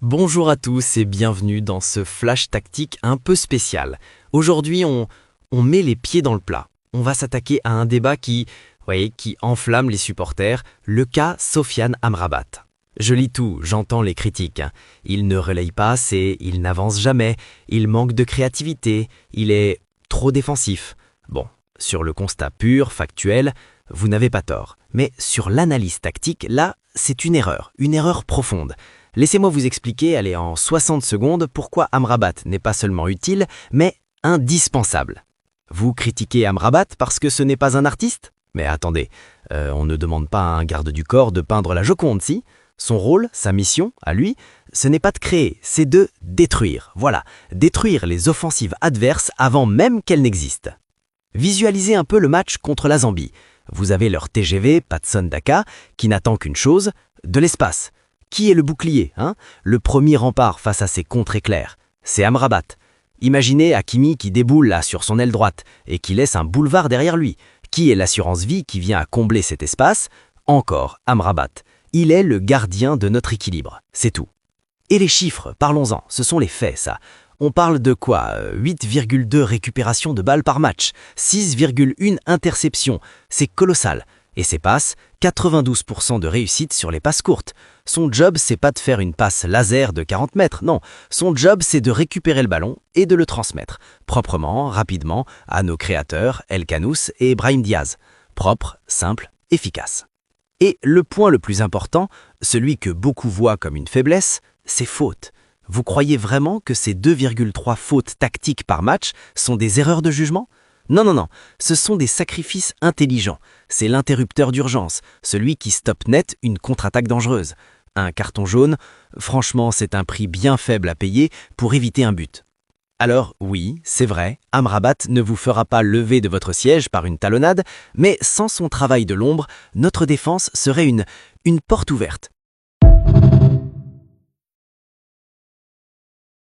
Bonjour à tous et bienvenue dans ce flash tactique un peu spécial. Aujourd'hui, on met les pieds dans le plat. On va s'attaquer à un débat qui enflamme les supporters, le cas Sofiane Amrabat. Je lis tout, j'entends les critiques. Il ne relaye pas assez, il n'avance jamais, il manque de créativité, il est trop défensif. Bon, sur le constat pur, factuel, vous n'avez pas tort. Mais sur l'analyse tactique, là, c'est une erreur profonde. Laissez-moi vous expliquer, allez, en 60 secondes, pourquoi Amrabat n'est pas seulement utile, mais indispensable. Vous critiquez Amrabat parce que ce n'est pas un artiste? Mais attendez, on ne demande pas à un garde du corps de peindre la Joconde, si? Son rôle, sa mission, à lui, ce n'est pas de créer, c'est de détruire. Voilà, détruire les offensives adverses avant même qu'elles n'existent. Visualisez un peu le match contre la Zambie. Vous avez leur TGV, Patson Daka, qui n'attend qu'une chose, de l'espace. Qui est le bouclier, hein? Le premier rempart face à ces contre-éclairs, c'est Amrabat. Imaginez Hakimi qui déboule là sur son aile droite et qui laisse un boulevard derrière lui. Qui est l'assurance vie qui vient à combler cet espace? Encore Amrabat. Il est le gardien de notre équilibre, c'est tout. Et les chiffres, parlons-en, ce sont les faits ça. On parle de quoi? 8,2 récupérations de balles par match, 6,1 interceptions, c'est colossal. Et ses passes, 92% de réussite sur les passes courtes. Son job, c'est pas de faire une passe laser de 40 mètres, non. Son job, c'est de récupérer le ballon et de le transmettre, proprement, rapidement, à nos créateurs, El Khanous et Brahim Diaz. Propre, simple, efficace. Et le point le plus important, celui que beaucoup voient comme une faiblesse, c'est fautes. Vous croyez vraiment que ces 2,3 fautes tactiques par match sont des erreurs de jugement ? Non, ce sont des sacrifices intelligents. C'est l'interrupteur d'urgence, celui qui stoppe net une contre-attaque dangereuse. Un carton jaune, franchement, c'est un prix bien faible à payer pour éviter un but. Alors oui, c'est vrai, Amrabat ne vous fera pas lever de votre siège par une talonnade, mais sans son travail de l'ombre, notre défense serait une porte ouverte.